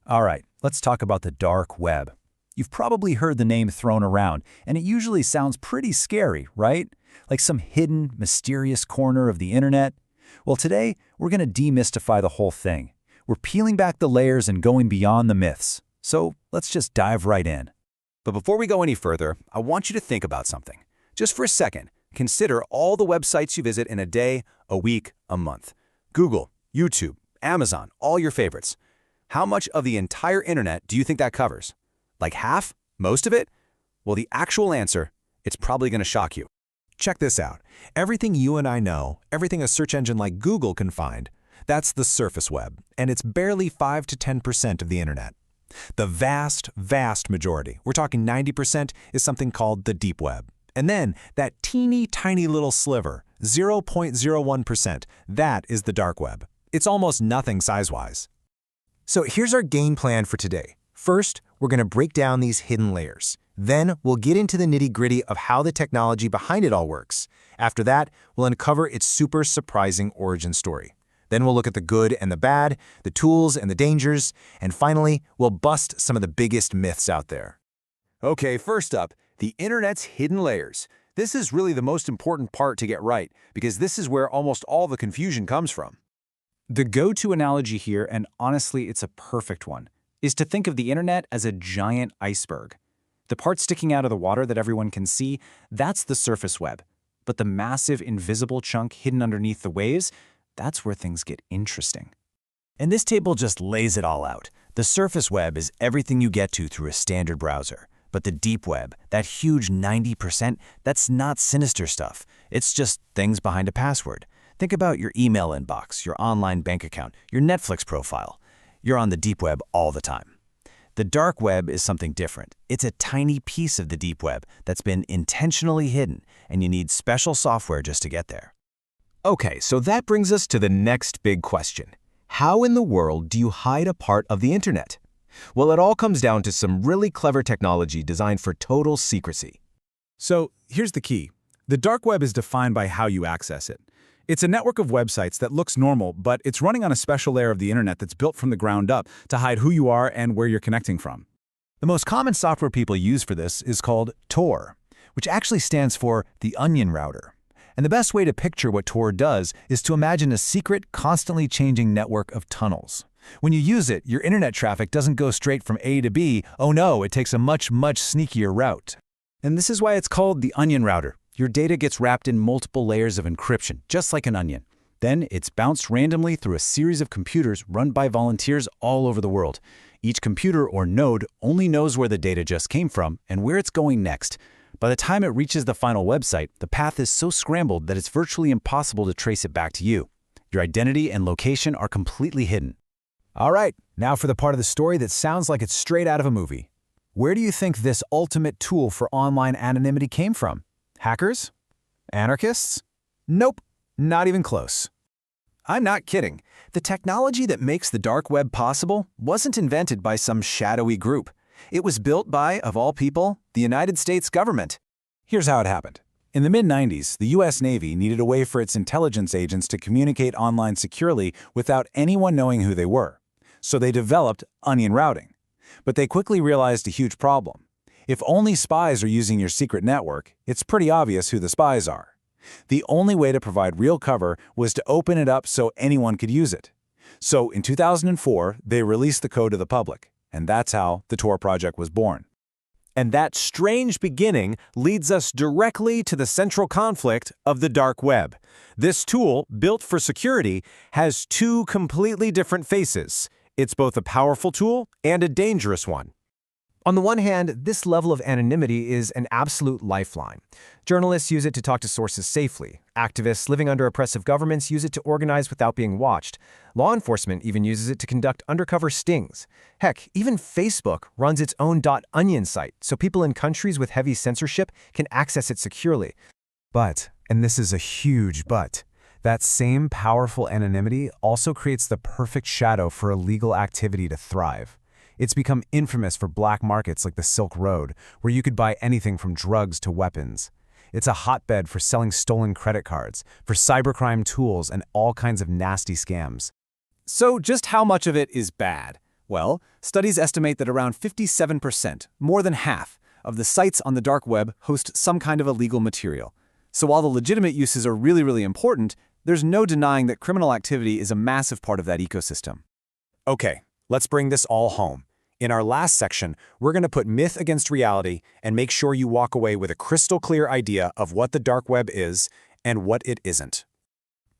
All right, let's talk about the dark web. You've probably heard the name thrown around, and it usually sounds pretty scary, right? Like some hidden, mysterious corner of the internet. Well, today, we're going to demystify the whole thing. We're peeling back the layers and going beyond the myths. So let's just dive right in. But before we go any further, I want you to think about something. Just for a second, consider all the websites you visit in a day, a week, a month. Google, YouTube, Amazon, all your favorites. How much of the entire internet do you think that covers? Like half? Most of it? Well, the actual answer, it's probably going to shock you. Check this out. Everything you and I know, everything a search engine like Google can find, that's the surface web, and it's barely 5 to 10% of the internet. The vast, vast majority, we're talking 90%, is something called the deep web. And then that teeny tiny little sliver, 0.01%, that is the dark web. It's almost nothing size-wise. So here's our game plan for today. First, we're going to break down these hidden layers. Then we'll get into the nitty-gritty of how the technology behind it all works. After that, we'll uncover its super surprising origin story. Then we'll look at the good and the bad, the tools and the dangers, and finally, we'll bust some of the biggest myths out there. Okay, first up, the internet's hidden layers. This is really the most important part to get right, because this is where almost all the confusion comes from. The go-to analogy here, and honestly it's a perfect one, is to think of the internet as a giant iceberg. The part sticking out of the water that everyone can see, that's the surface web. But the massive invisible chunk hidden underneath the waves, that's where things get interesting. And this table just lays it all out. The surface web is everything you get to through a standard browser. But the deep web, that huge 90%, that's not sinister stuff. It's just things behind a password. Think about your email inbox, your online bank account, your Netflix profile. You're on the deep web all the time. The dark web is something different. It's a tiny piece of the deep web that's been intentionally hidden, and you need special software just to get there. Okay, so that brings us to the next big question. How in the world do you hide a part of the internet? Well, it all comes down to some really clever technology designed for total secrecy. So here's the key. The dark web is defined by how you access it. It's a network of websites that looks normal, but it's running on a special layer of the internet that's built from the ground up to hide who you are and where you're connecting from. The most common software people use for this is called Tor, which actually stands for the onion router. And the best way to picture what Tor does is to imagine a secret, constantly changing network of tunnels. When you use it, your internet traffic doesn't go straight from A to B. Oh no, it takes a much, much sneakier route. And this is why it's called the onion router. Your data gets wrapped in multiple layers of encryption, just like an onion. Then it's bounced randomly through a series of computers run by volunteers all over the world. Each computer or node only knows where the data just came from and where it's going next. By the time it reaches the final website, the path is so scrambled that it's virtually impossible to trace it back to you. Your identity and location are completely hidden. All right, now for the part of the story that sounds like it's straight out of a movie. Where do you think this ultimate tool for online anonymity came from? Hackers? Anarchists? Nope, not even close. I'm not kidding. The technology that makes the dark web possible wasn't invented by some shadowy group. It was built by, of all people, the United States government. Here's how it happened. In the mid-90s, the U.S. Navy needed a way for its intelligence agents to communicate online securely without anyone knowing who they were. So they developed onion routing. But they quickly realized a huge problem. If only spies are using your secret network, it's pretty obvious who the spies are. The only way to provide real cover was to open it up so anyone could use it. So in 2004, they released the code to the public. And that's how the Tor project was born. And that strange beginning leads us directly to the central conflict of the dark web. This tool, built for security, has two completely different faces. It's both a powerful tool and a dangerous one. On the one hand, this level of anonymity is an absolute lifeline. Journalists use it to talk to sources safely. Activists living under oppressive governments use it to organize without being watched. Law enforcement even uses it to conduct undercover stings. Heck, even Facebook runs its own .onion site, so people in countries with heavy censorship can access it securely. But, and this is a huge but, that same powerful anonymity also creates the perfect shadow for illegal activity to thrive. It's become infamous for black markets like the Silk Road, where you could buy anything from drugs to weapons. It's a hotbed for selling stolen credit cards, for cybercrime tools, and all kinds of nasty scams. So just how much of it is bad? Well, studies estimate that around 57%, more than half, of the sites on the dark web host some kind of illegal material. So while the legitimate uses are really, really important, there's no denying that criminal activity is a massive part of that ecosystem. Okay, let's bring this all home. In our last section, we're going to put myth against reality and make sure you walk away with a crystal clear idea of what the dark web is and what it isn't.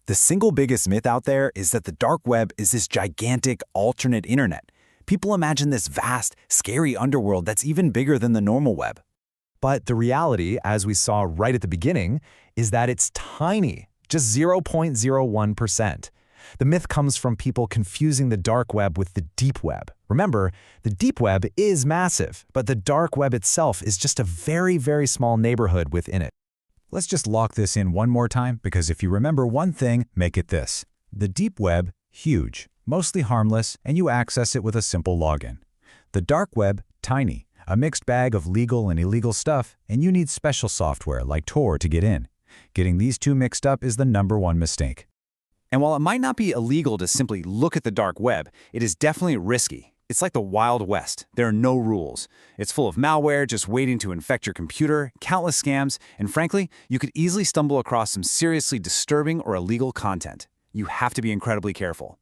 The single biggest myth out there is that the dark web is this gigantic alternate internet. People imagine this vast, scary underworld that's even bigger than the normal web. But the reality, as we saw right at the beginning, is that it's tiny, just 0.01%. The myth comes from people confusing the dark web with the deep web. Remember, the deep web is massive, but the dark web itself is just a very, very small neighborhood within it. Let's just lock this in one more time, because if you remember one thing, make it this. The deep web, huge, mostly harmless, and you access it with a simple login. The dark web, tiny, a mixed bag of legal and illegal stuff, and you need special software like Tor to get in. Getting these two mixed up is the #1 mistake. And while it might not be illegal to simply look at the dark web, it is definitely risky. It's like the Wild West. There are no rules. It's full of malware just waiting to infect your computer, countless scams, and frankly, you could easily stumble across some seriously disturbing or illegal content. You have to be incredibly careful.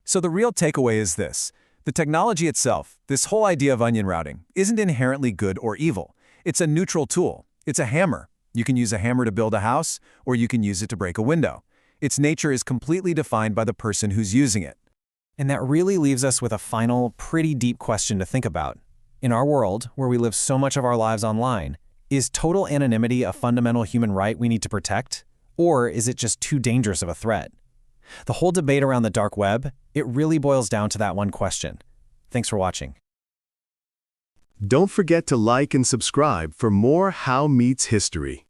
So the real takeaway is this. The technology itself, this whole idea of onion routing, isn't inherently good or evil. It's a neutral tool. It's a hammer. You can use a hammer to build a house, or you can use it to break a window. Its nature is completely defined by the person who's using it. And that really leaves us with a final, pretty deep question to think about. In our world, where we live so much of our lives online, is total anonymity a fundamental human right we need to protect? Or is it just too dangerous of a threat? The whole debate around the dark web, it really boils down to that one question. Thanks for watching. Don't forget to like and subscribe for more How Meets History.